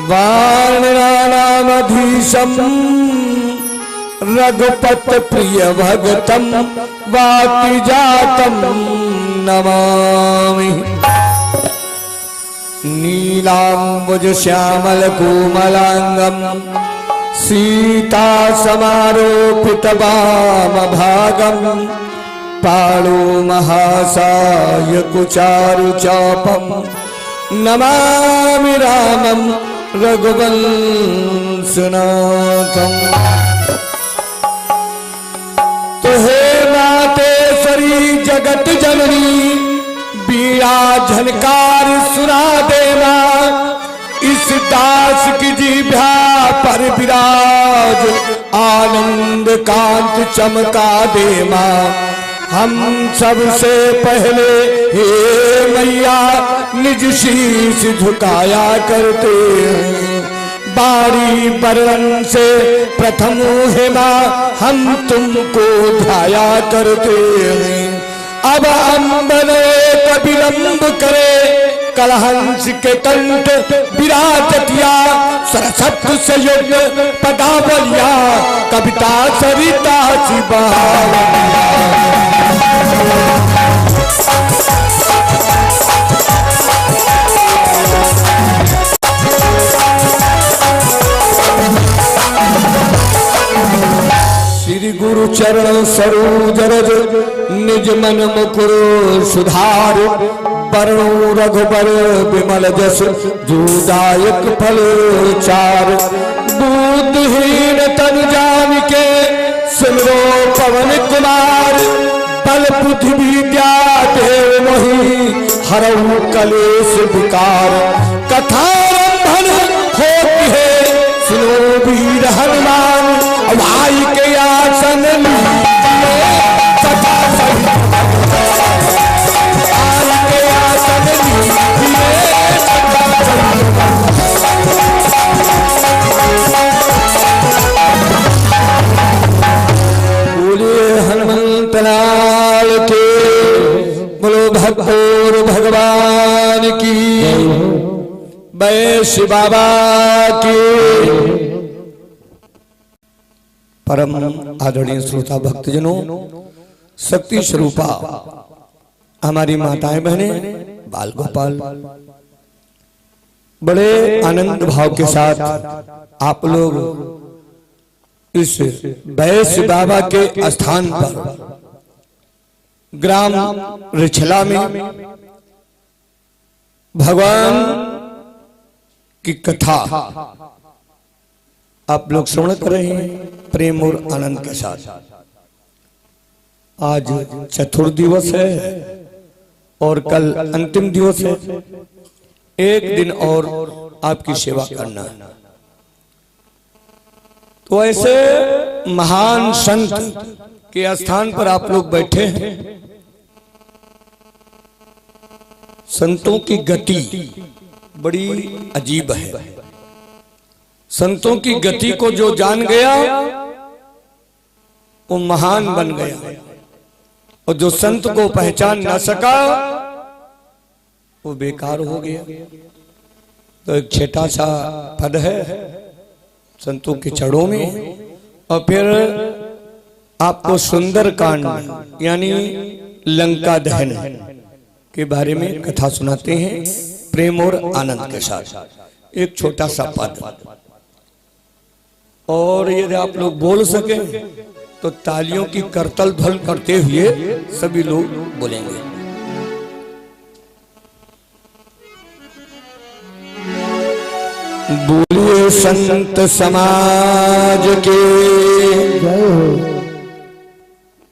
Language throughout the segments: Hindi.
वानराणामधीशं रघुपत प्रिय भगतं वाक्जातं नमामि। नीलाम्बुज श्यामल कोमलांगं सीता समारोपित वामभागं पाणो महासाय कुचारु चापं नमामि रामं रघुवंशनाथं। तो हे मातेश्वरी जगत जननी बीड़ा झनकार सुना देना, इस दास की जिह्वा पर विराज आनंद कांत चमका देना। हम सबसे पहले हे मैया निज शीश झुकाया करते हैं, बारी बरन से प्रथम हेमा हम तुमको ध्याया करते हैं। अब अम्बन विलंब करे कलहंस के कंठ विराजतिया, सरस्वती से युग पदावलिया कविता सरिता शिवा। श्री गुरु चरण सरोज रज निज मन मुकुर सुधार, वरणो रघुबर विमल जस जोदायक फल चार। बुद्धिहीन तन जान के सिमरो पवन कुमार, बल बुद्धि विद्या देव मोहि हरऊ कलेश विकार। कथारंभन होती है सुनो वीर हनुमान, भाई के आसन बोले हनुमंत लाल के, बोलो भगवान भगवान की, वैश्य बाबा की। परम आदरणीय श्रोता भक्तजनों, शक्ति स्वरूपा हमारी माताएं बहनें, बाल गोपाल बड़े आनंद भाव के साथ आप लोग इस वैश्य बाबा के स्थान पर ग्राम रिछला में भगवान की कथा आप लोग श्रवण कर रहे हैं प्रेम और आनंद के साथ। आज चतुर्थ दिवस है और कल अंतिम दिवस है। एक दिन और आपकी सेवा करना है। तो ऐसे महान संत के स्थान पर आप लोग बैठे हैं। संतों की गति बड़ी अजीब है। संतों की गति को जो जान गया वो महान बन गया, और जो संत को पहचान न सका वो बेकार हो गया। तो एक छोटा सा पद है संतों के चरणों में, और फिर आपको सुंदर कांड यानी लंका दहन के बारे में कथा सुनाते हैं प्रेम और आनंद के साथ। एक छोटा सा पद, और यदि आप लोग बोल सके तो तालियों की करतल ध्वनि करते हुए सभी लोग बोलेंगे। बोलिए संत समाज के,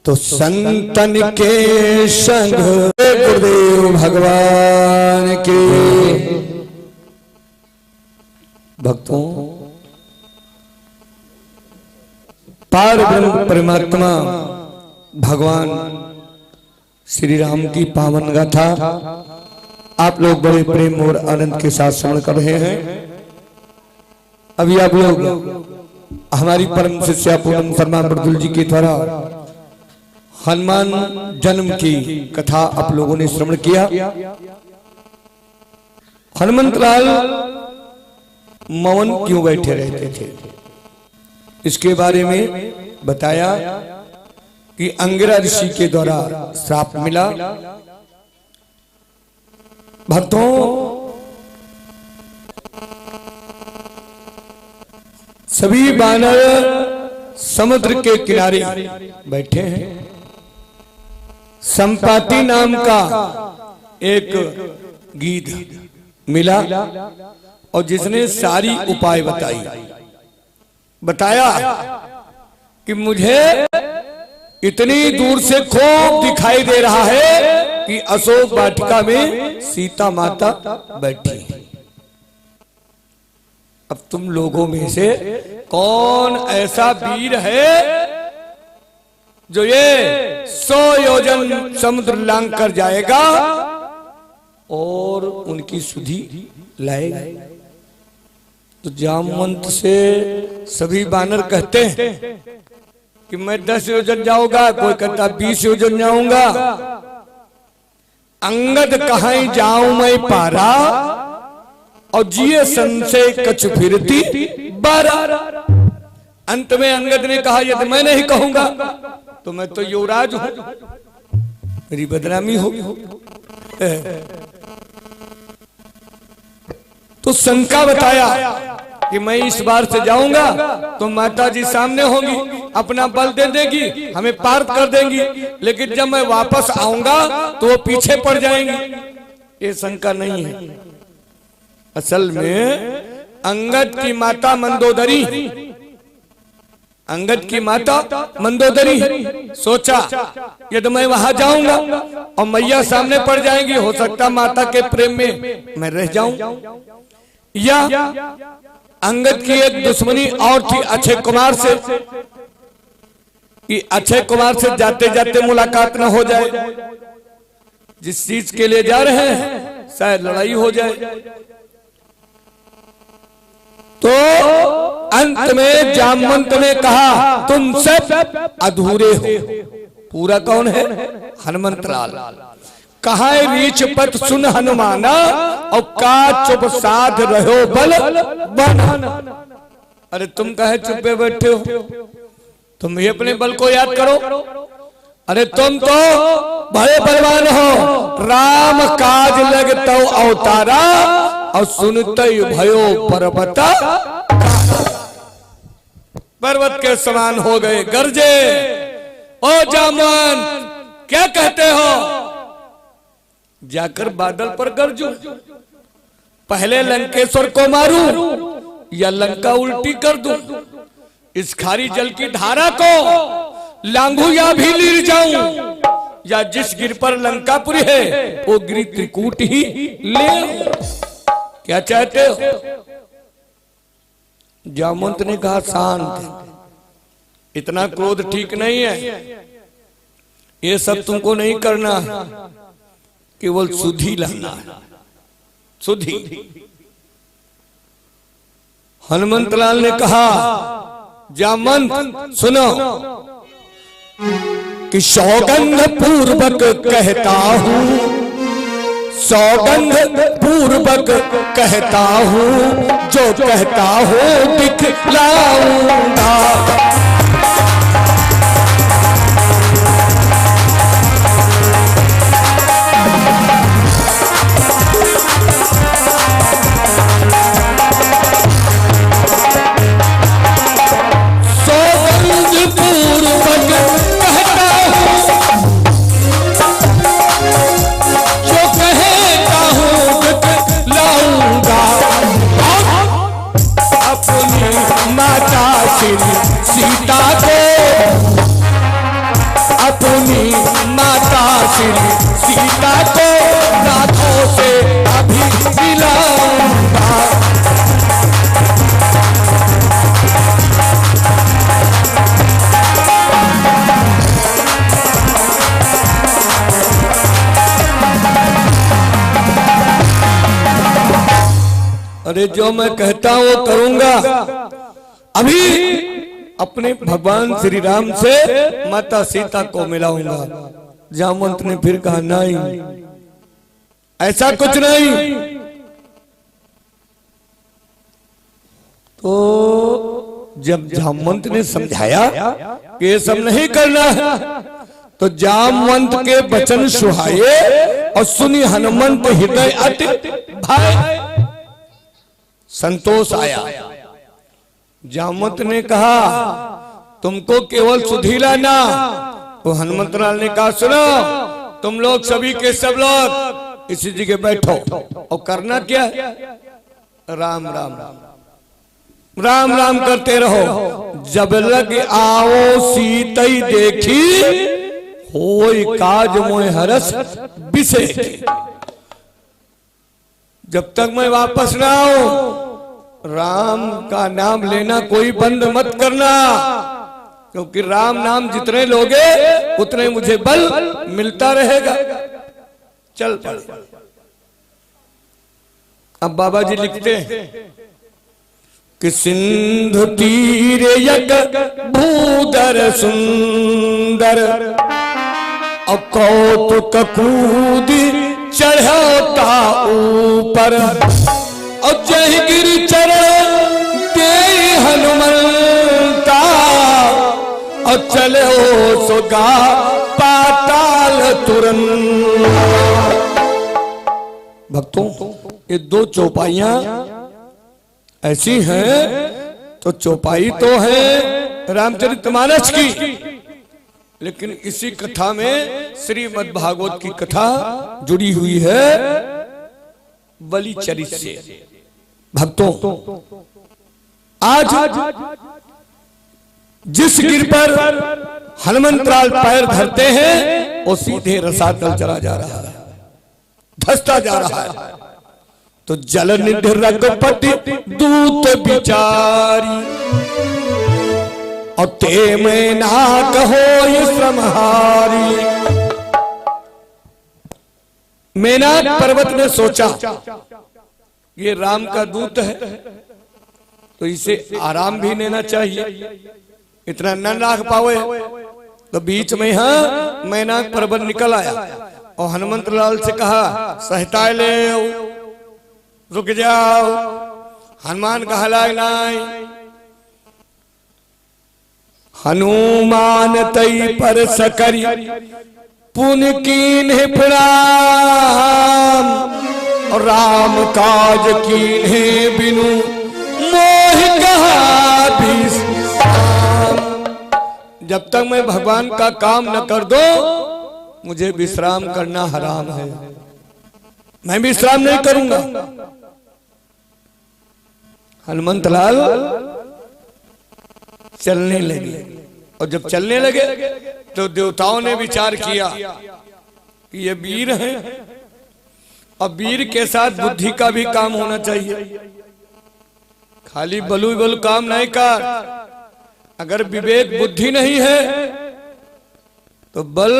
तो संतन के संग गुरुदेव भगवान के। भक्तों, पार ब्रह्म परमात्मा भगवान श्री राम की पावन गाथा आप लोग बड़े प्रेम और आनंद के साथ श्रवण कर रहे हैं। अभी आप लोग हमारी परम शिष्या पूनम शर्मा मृदुल जी के द्वारा हनुमान जन्म की कथा आप लोगों ने श्रवण किया। हनुमंत लाल मौन क्यों बैठे रहते थे? इसके बारे में बताया कि अंगिरा ऋषि के द्वारा श्राप मिला। भक्तों, सभी बानर समुद्र के किनारे बैठे हैं। संपाति नाम का एक गीध मिला और जिसने सारी उपाय बताया कि मुझे इतनी दूर से खूब दिखाई दे रहा है कि अशोक वाटिका में सीता माता बैठी है। अब तुम लोगों में से कौन ऐसा वीर है जो ये 100 योजन समुद्र लांग कर जाएगा और उनकी सुधि लाएगा? तो जामवंत से सभी बानर कहते हैं कि मैं 10 योजन जाऊंगा, कोई कहता 20 योजन जाऊंगा। अंगद कहां जाऊं मैं पारा, और जिये संशय कछ फिरती बारा। अंत में अंगद ने कहा यदि मैं नहीं कहूंगा तो मैं तो युवराज हूं, मेरी बदनामी होगी। तो शंका बताया कि मैं इस बार से जाऊंगा तो माता जी सामने होंगी, अपना बल दे देगी, हमें पार कर देंगी, लेकिन जब मैं वापस आऊंगा तो वो पीछे पड़ जाएंगी। ये शंका नहीं है। असल में अंगद की माता मंदोदरी, अंगद की माता मंदोदरी सोचा यदि मैं वहां जाऊंगा और मैया सामने पड़ जाएंगी, हो सकता माता के प्रेम में मैं रह जाऊं। या अंगद की एक दुश्मनी और थी अक्षय कुमार से, कि अक्षय कुमार से जाते जाते मुलाकात न हो जाए, जिस चीज के लिए जा रहे हैं शायद लड़ाई हो जाए। तो अंत में जामवंत ने कहा तुम सब अधूरे हो। पूरा कौन है? हनुमंत लाल। कहा रीच पत सुन हनुमाना, और का चुप साध रहो बल बना। अरे तुम कहे चुपे बैठे हो? तुम ही अपने बल को याद करो। अरे तुम तो बड़े बलवान हो, राम काज लगतो अवतारा, और सुनते भयो पर्वता। पर्वत के समान हो गए गरजे। ओ जामवंत क्या कहते हो? जाकर बादल पर गरजू, पहले लंकेश्वर को मारूं या लंका उल्टी कर दूं? इस खारी जल की धारा को लांघू या भी लीर जाऊं, या जिस गिर पर लंकापुरी है वो गिरी त्रिकूट ही ले? क्या चाहते हो? जामवंत ने कहा शांत, इतना क्रोध ठीक नहीं है, ये सब तुमको नहीं करना, केवल सुधि लाना है, सुधि। हनुमंतलाल ने कहा जामवंत सुनो, कि सौगंध पूर्वक कहता हूं, सौगंध पूर्वक कहता हूं, जो कहता हूं दिखलाऊंगा। सीता को अपनी माता श्री सीता को रातों से अभी मिलाऊंगा। अरे जो मैं कहता हूं वो करूंगा। अभी अपने भगवान श्री राम से माता सीता को मिलाऊंगा। जामवंत ने फिर कहा नहीं, ऐसा कुछ नहीं। तो जब जामवंत ने समझाया कि ये सब नहीं करना है, तो जामवंत के वचन सुहाए और सुनी हनुमंत हृदय अति भाई, संतोष आया। जामवंत ने कहा तुमको केवल सुधीला ना, तो हनुमंत लाल ने कहा सुनो तुम लोग सभी के सब लोग इसी जगह बैठो और करना क्या है, राम राम राम राम करते रहो। जब लग आओ सीतई देखी, होय काज मोय हरस बिसे। जब तक मैं वापस ना आऊं राम का नाम लेना कोई बंद मत करना, क्योंकि राम नाम जितने लोगे उतने मुझे बल मिलता रहेगा। चल पड़े। अब बाबा जी लिखते हैं कि सिंधु तीरे यक भूधर सुंदर, और कौतुक कूदी चढ़ता ऊपर, और जय गिर चरण दे हनुमंता, और चले ओ सुगा पाताल तुरंत। भक्तों ये दो चौपाइयां ऐसी हैं, तो चौपाई तो है रामचरितमानस की, लेकिन इसी कथा में श्रीमद् भागवत की कथा जुड़ी हुई है बलि चरित्र से। भक्तों आज जिस गिर पर हनुमंतलाल पैर धरते हैं वो सीधे रसातल चला जा रहा है, धसता जा रहा है। तो जल निधि रघुपति दूत बिचारी, और ते में ना कहो ये श्रमहारी। मेनाक पर्वत ने सोचा ये राम का दूत है तो इसे आराम भी लेना चाहिए, इतना न राख पावे। तो बीच में मेनाक पर्वत निकल आया और हनुमंत लाल से कहा सहता ले, रुक जाओ। हनुमान कहला नहीं, हनुमान तई पर सकरी पुन कीन्हे प्रणाम, और राम काज कीन्हे बिनु मोह कहा विश्राम। जब तक मैं भगवान का काम न कर दो मुझे विश्राम करना हराम है, मैं विश्राम नहीं करूंगा। हनुमंत लाल चलने लगे, और जब चलने लगे तो देवताओं ने विचार किया कि ये वीर हैं, और वीर के साथ बुद्धि का भी काम होना चाहिए, खाली बलु बलु काम नहीं कर। अगर विवेक बुद्धि नहीं है तो बल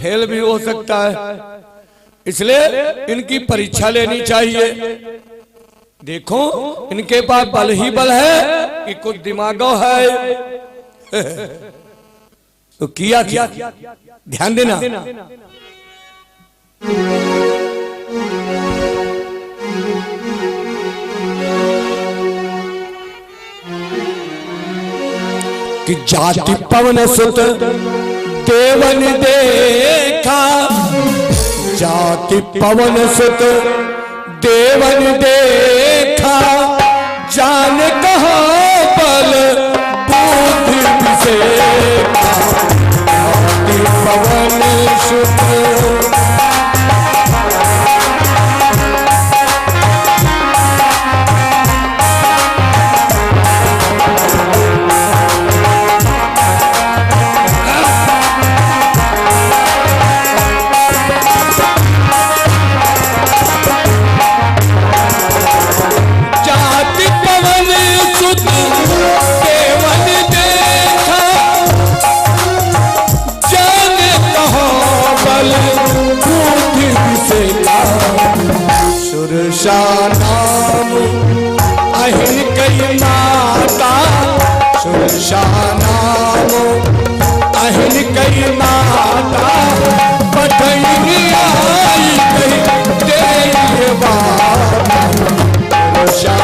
फेल भी हो सकता है, इसलिए इनकी परीक्षा लेनी चाहिए। देखो इनके पास बल ही बल है कि कुछ दिमागो है। तो किया क्या, ध्यान देना। कि जाति पवन सुत देवन देखा, जाति पवन सुत देवन देखा, जान कहाँ बल बुद्धि विषेखा। जाति पवन सुत नाम अहिन कई माता, सुरक्षा नाम अहिन कई माता, पठई आई कई देवा सुरक्षा